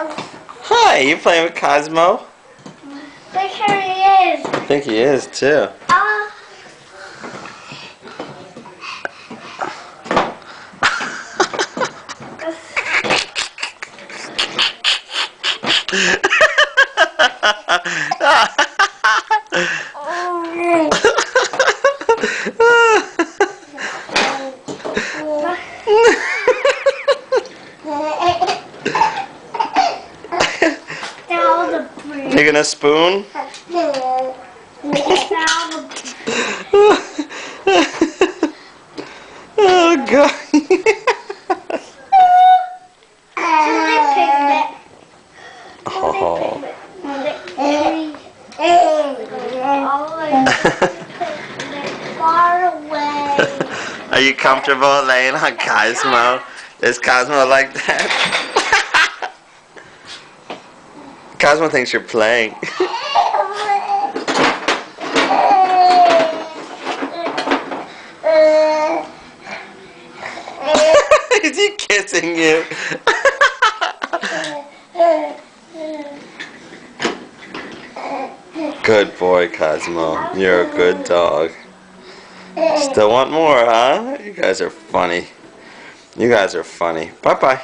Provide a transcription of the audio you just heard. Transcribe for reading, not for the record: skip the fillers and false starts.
Hi, you playing with Cosmo? Look where he is. I think he is too. Taking a spoon? Oh God. Far away. Are you comfortable laying on Cosmo? Is Cosmo like that? Cosmo thinks you're playing. Is he kissing you? Good boy, Cosmo. You're a good dog. Still want more, huh? You guys are funny. You guys are funny. Bye-bye.